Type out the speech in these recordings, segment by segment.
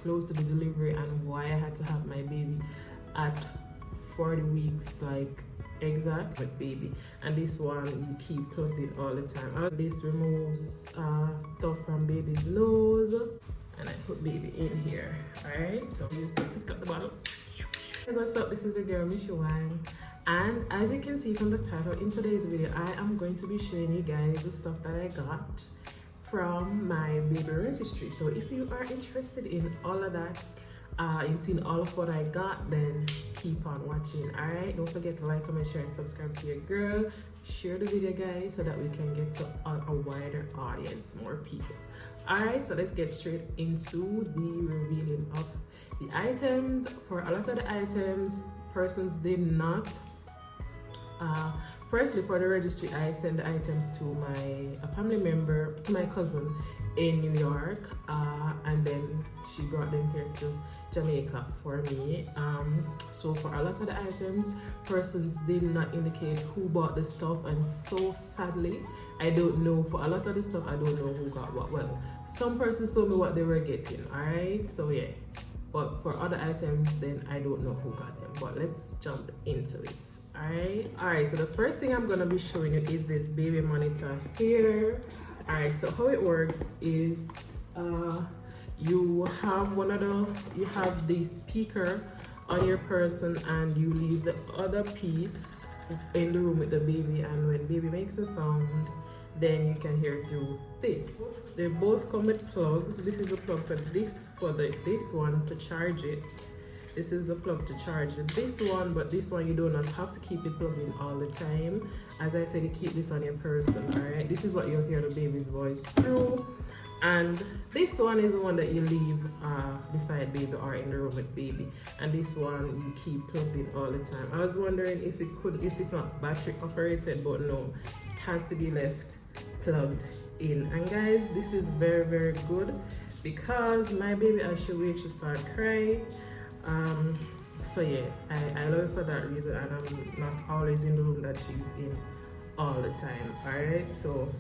close to the delivery and why I had to have my baby at 40 weeks, like exact with baby. And this one you keep plugged in all the time. And this removes stuff from baby's nose, and I put baby in here. All right, so I used to pick up the bottle. Hey, what's up? This is your girl Miss Wang, and as you can see from the title, in today's video I am going to be showing you guys the stuff that I got from my baby registry. So if you are interested in all of that, in seeing all of what I got, then keep on watching. All right, don't forget to like, comment, share, and subscribe to your girl. Share the video, guys, so that we can get to a wider audience, more people. All right, so let's get straight into the revealing of the items. For a lot of the items, persons did not firstly, for the registry, I send the items to a family member, to my cousin in New York, and then she brought them here to Jamaica for me. So for a lot of the items, persons did not indicate who bought the stuff, and so sadly, I don't know. For a lot of the stuff, I don't know who got what. Well, some persons told me what they were getting, alright? So yeah, but for other items, then I don't know who got them. But let's jump into it. Alright, so the first thing I'm gonna be showing you is this baby monitor here. Alright, so how it works is you have the speaker on your person, and you leave the other piece in the room with the baby, and when baby makes a sound, then you can hear it through this. They both come with plugs. This is a plug for this one to charge it. This is the plug to charge this one, but this one you do not have to keep it plugged in all the time. As I said, you keep this on your person. All right, this is what you'll hear the baby's voice through, and this one is the one that you leave beside baby or in the room with baby, and this one you keep plugged in all the time. I was wondering if it's not battery operated, but no, it has to be left plugged in. And guys, this is very, very good, because my baby, as she wakes, she start crying. So yeah, I love it for that reason, and I'm not always in the room that she's in all the time. Alright, so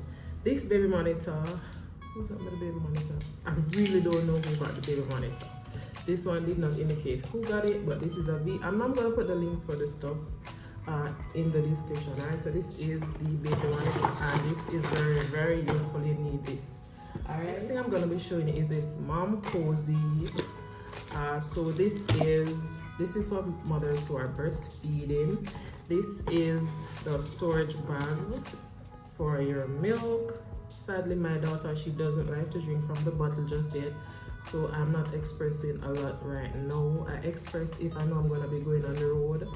this baby monitor, who got the baby monitor? I really don't know who got the baby monitor. This one did not indicate who got it, but this is I'm not gonna put the links for the stuff in the description. Alright, so this is the baby monitor, and this is very, very useful. You need this. Alright, next thing I'm gonna be showing you is this mom cozy. So this is for mothers who are breastfeeding. This is the storage bags for your milk. Sadly, my daughter, she doesn't like to drink from the bottle just yet, so I'm not expressing a lot right now. I express if I know I'm going to be going on the road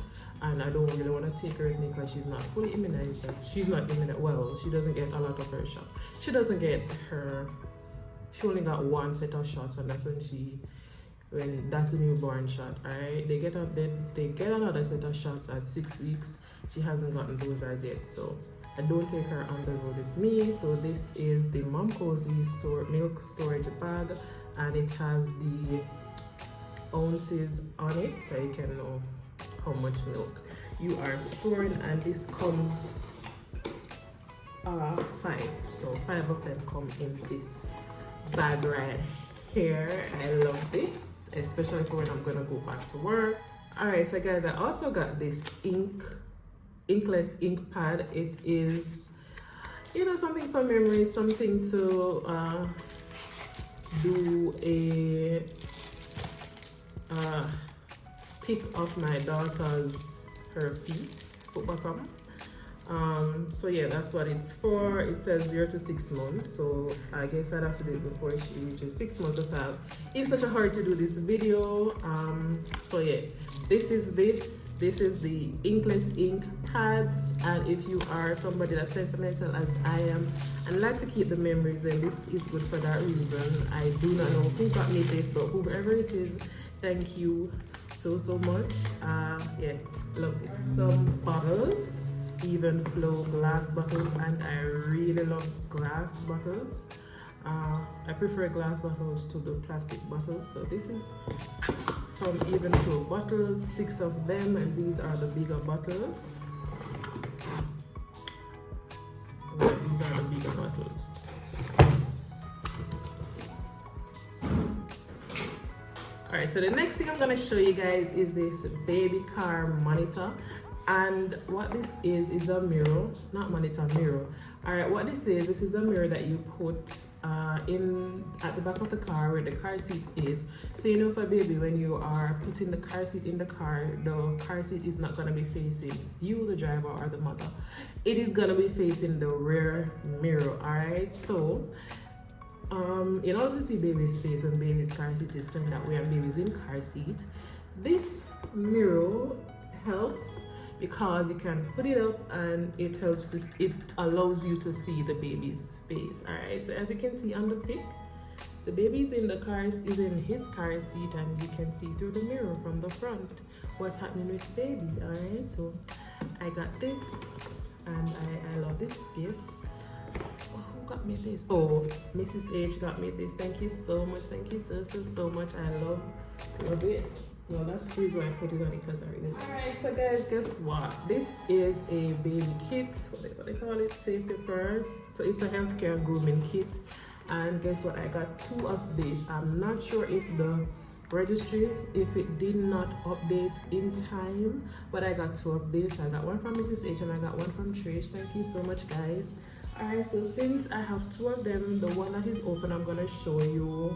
and I don't really want to take her with me because she's not fully immunized. She's not immunized. Well, she doesn't get a lot of her shot. She only got one set of shots, and that's when that's the newborn shot. Alright, they get another set of shots at 6 weeks. She hasn't gotten those as yet, so I don't take her on the road with me. So this is the Mom Cozy milk storage bag, and it has the ounces on it, so you can know how much milk you are storing. And this comes 5, so 5 of them come in this bag right here. I love this, especially for when I'm gonna go back to work. All right, so guys, I also got this inkless ink pad. It is, something for memory, something to do a pic of my daughter's her foot bottom. So yeah, that's what it's for. It says 0 to 6 months, so I guess I'd have to do it before she reaches 6 months. So I'm in such a hurry to do this video. So yeah, this is the inkless ink pads, and if you are somebody that's sentimental as I am and like to keep the memories, then this is good for that reason. I do not know who got me this, but whoever it is, thank you so much. Yeah, love this. Some bottles, even flow glass bottles, and I really love glass bottles. I prefer glass bottles to the plastic bottles. So this is some even flow bottles, 6 of them, and these are the bigger bottles. These are the bigger bottles. Alright, so the next thing I'm gonna show you guys is this baby car monitor. And what this is a mirror, not monitor, mirror. Alright, what this is a mirror that you put in at the back of the car where the car seat is. So you know, for baby, when you are putting the car seat in the car seat is not gonna be facing you, the driver, or the mother. It is gonna be facing the rear mirror. Alright, so in order to see baby's face when baby's car seat is turned that way and baby's in car seat, this mirror helps because you can put it up and it allows you to see the baby's face. All right, so as you can see on the pic, the baby's in the car, is in his car seat, and you can see through the mirror from the front what's happening with baby. All right, so I got this and I love this gift. So who got me this? Oh, Mrs. H got me this. Thank you so much. Thank you so much. I love it. Well, that's the reason why I put it on it, because I really love it. Alright, so guys, guess what? This is a baby kit. What they call it? Safety first. So it's a healthcare and grooming kit. And guess what? I got 2 of these. I'm not sure if the registry, if it did not update in time, but I got 2 of this. I got one from Mrs. H and I got one from Trish. Thank you so much, guys. Alright, so since I have 2 of them, the one that is open, I'm gonna show you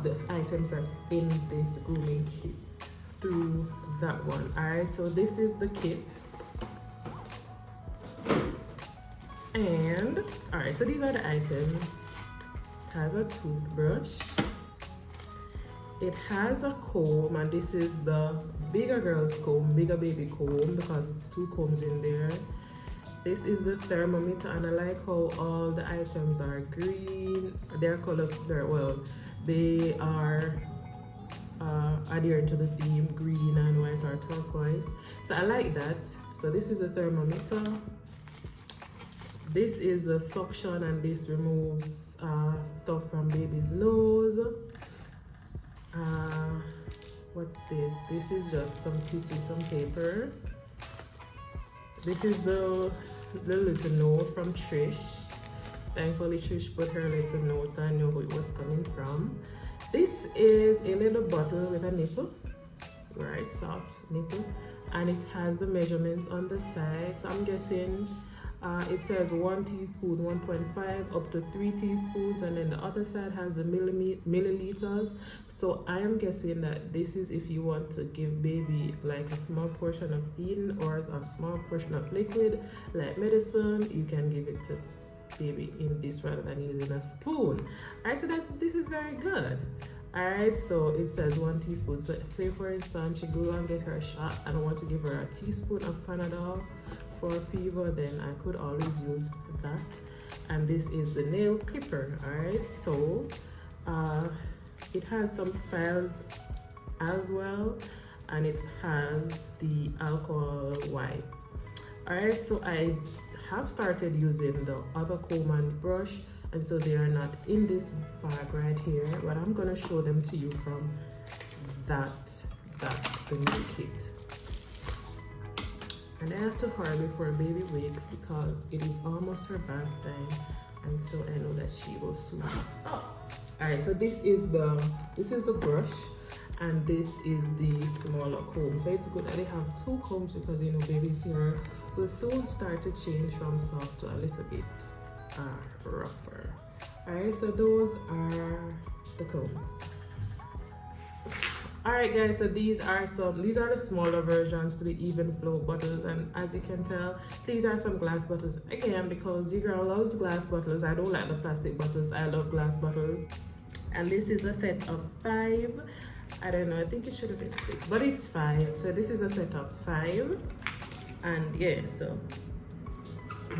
the items that's in this grooming kit through that one. All right, so this is the kit, and all right, so these are the items. It has a toothbrush, it has a comb, and this is the bigger girl's comb, bigger baby comb, because it's 2 combs in there. This is a thermometer, and I like how all the items are green. They're color, they are adhering to the theme green and white or turquoise. So I like that. So this is a thermometer. This is a suction, and this removes stuff from baby's nose. What's this? This is just some tissue, some paper. This is the little note from Trish. Thankfully, Trish put her little notes. I know who it was coming from. This is a little bottle with a nipple, right? Soft nipple, and it has the measurements on the side. So I'm guessing it says 1 teaspoon, 1.5 up to 3 teaspoons, and then the other side has the milliliters. So I am guessing that this is if you want to give baby like a small portion of feeding or a small portion of liquid like medicine, you can give it to baby in this rather than using a spoon. All right, so this is very good. All right, so it says 1 teaspoon. So say for instance she go and get her shot, I don't want to give her a teaspoon of Panadol for fever, then I could always use that. And this is the nail clipper. All right, so it has some files as well, and it has the alcohol wipe. All right, so I have started using the other comb and brush, and so they are not in this bag right here, but I'm gonna show them to you from the new kit. And I have to hurry before baby wakes because it is almost her bath time, and so I know that she will soon. Oh, all right. So this is the brush, and this is the smaller comb. So it's good that they have 2 combs because you know baby's hair will soon start to change from soft to a little bit rougher. All right. So those are the combs. Alright guys, so these are the smaller versions to the even flow bottles, and as you can tell, these are some glass bottles. Again, because your girl loves glass bottles. I don't like the plastic bottles, I love glass bottles. And this is a set of 5. I don't know, I think it should have been 6, but it's 5. So this is a set of 5. And yeah, so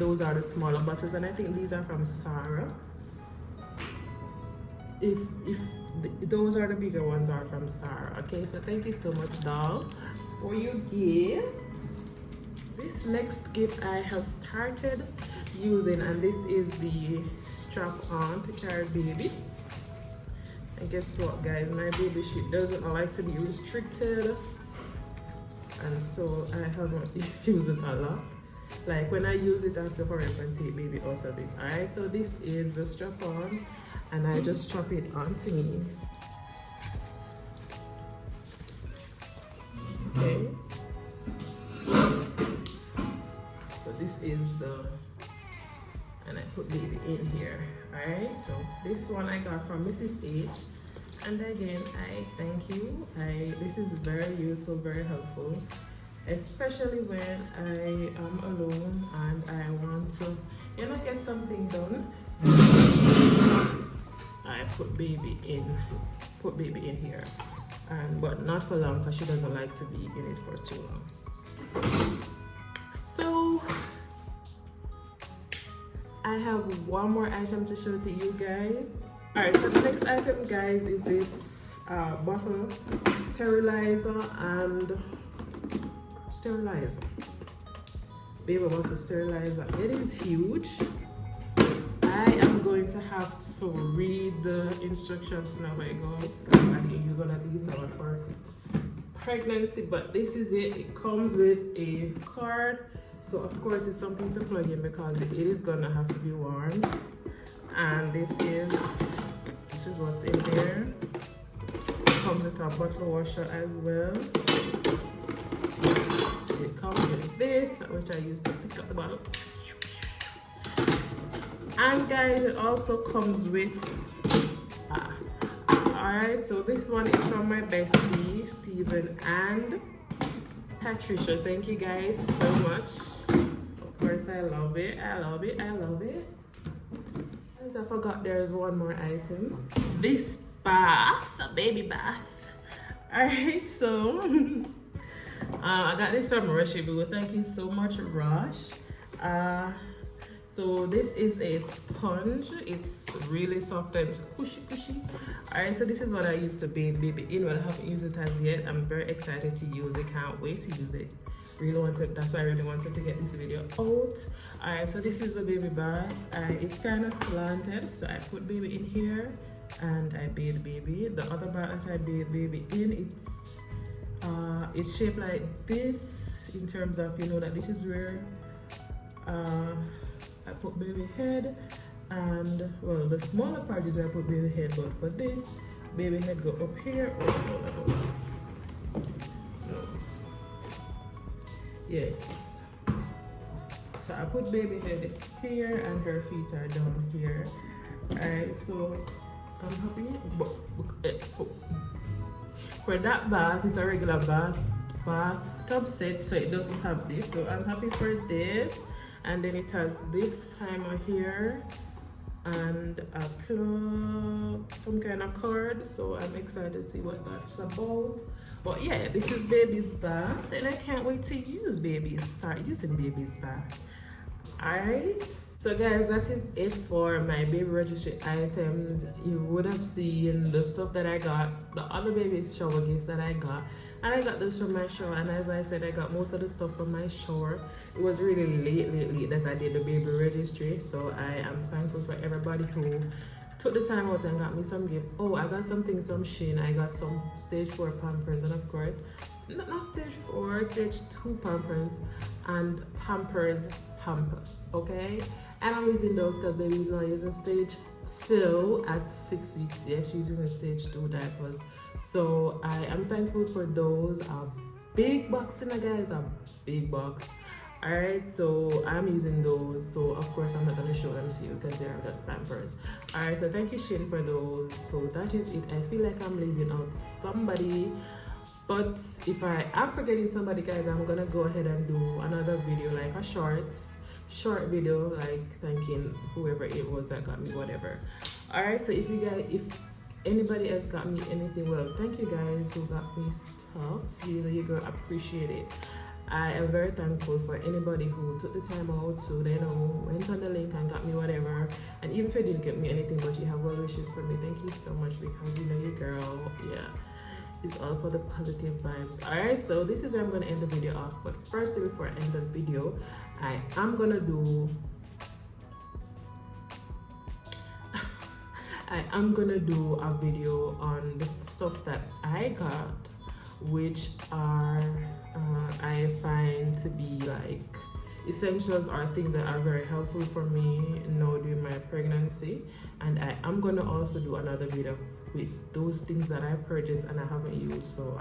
those are the smaller bottles, and I think these are from Sarah. If those are the bigger ones are from Sarah. Okay, so thank you so much, doll, for your gift. This next gift I have started using, and this is the strap on to carry baby. And guess what guys, my baby, she doesn't like to be restricted, and so I haven't used it a lot. Like when I use it, I have to hurry up and take baby out of it. Alright, so this is the strap on, and I just strap it onto me. okay? So this is the, and I put baby in here. Alright, so this one I got from Mrs. H. And again, I thank you. This is very useful, very helpful, especially when I am alone and I want to, get something done. I put baby in here, but not for long because she doesn't like to be in it for too long. So I have one more item to show to you guys. Alright, so the next item, guys, is this bottle sterilizer. Baby wants a sterilizer. It is huge. I am going to have to read the instructions now how it goes, because I didn't use one of these on my first pregnancy, but this is it. It comes with a card, so of course it's something to plug in because it is gonna have to be warm. And this is what's in there. It comes with a bottle washer as well. It comes with this, which I use to pick up the bottle. And guys, it also comes with alright, so this one is from my bestie Steven and Patricia. Thank you guys so much. Of course, I love it. I forgot there's one more item. This bath, a baby bath. Alright, so I got this from Registry. Thank you so much, Rosh. So this is a sponge. It's really soft and cushy. Alright, so this is what I used to bathe baby in. Well, I haven't used it as yet. I'm very excited to use it. Can't wait to use it. That's why I really wanted to get this video out. Alright, so this is the baby bath. It's kind of slanted, so I put baby in here and I bathe baby. The other bath that I bathe baby in, it's shaped like this in terms of, that this is where I put baby head, and well, the smaller part is where I put baby head, but for this, baby head go up here. No. Yes. So I put baby head here and her feet are down here. Alright, so I'm happy. But for that bath, it's a regular bathtub set, so it doesn't have this. So I'm happy for this. And then it has this timer here and a plug, some kind of cord. So I'm excited to see what that's about. But yeah, this is baby's bath, and I can't wait to start using baby's bath. Alright, so guys, that is it for my baby registry items. You would have seen the stuff that I got, the other baby shower gifts that I got, and I got those from my shower. And as I said, I got most of the stuff from my shower. It was really late that I did the baby registry, so I am thankful for everybody who took the time out and got me some gift. Oh, I got some things from Shein. I got some stage 4 Pampers, and of course, not stage 4, stage 2 Pampers and Pampers, okay? And I'm using those because baby's not using stage 2 at 6 weeks. Yeah, she's using stage 2 diapers. So I am thankful for those. A big box in there, guys, a big box. Alright, so I'm using those. So of course I'm not going to show them to you because they are just Pampers. Alright, so thank you, Shein, for those. So that is it. I feel like I'm leaving out somebody, but if I am forgetting somebody, guys, I'm gonna go ahead and do another video, like a short video, like thanking whoever it was that got me whatever. Alright, so if anybody else got me anything, well, thank you guys who got me stuff. You're gonna appreciate it. I am very thankful for anybody who took the time out to, went on the link and got me whatever. And even if you didn't get me anything, but you have well wishes for me, thank you so much, because your girl, yeah, it's all for the positive vibes. Alright, so this is where I'm gonna end the video off. But firstly, before I end the video, I am gonna do a video on the stuff that I got, which are I find to be like essentials or things that are very helpful for me now during my pregnancy. And I am gonna also do another video with those things that I purchased and I haven't used, so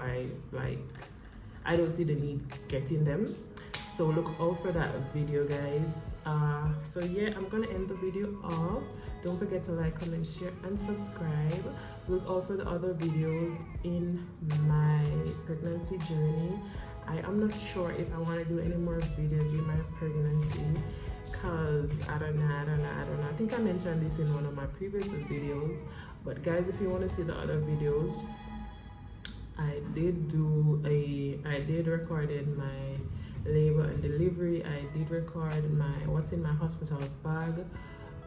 I don't see the need getting them. So look out for that video, guys. So yeah, I'm gonna end the video off. Don't forget to like, comment, share, and subscribe. Look out for the other videos in my pregnancy journey. I am not sure if I want to do any more videos with my pregnancy, cause I don't know. I think I mentioned this in one of my previous videos. But guys, if you want to see the other videos, I did record in my labor and delivery. I did record my what's in my hospital bag.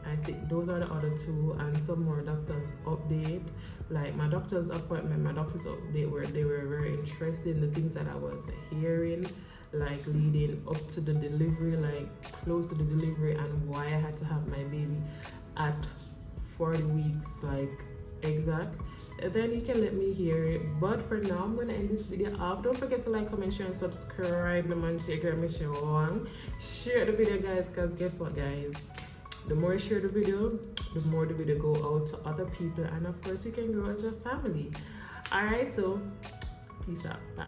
I think those are the other two, and some more doctor's update, like my doctor's appointment, my doctor's update, where they were very interested in the things that I was hearing, like leading up to the delivery, like close to the delivery, and why I had to have my baby at 40 weeks, like exact. And then you can let me hear it. But for now, I'm gonna end this video off. Don't forget to like, comment, share, and subscribe. Share the video, guys, because guess what, guys, the more you share the video, the more the video go out to other people, and of course you can grow as a family. All right, so peace out. Bye.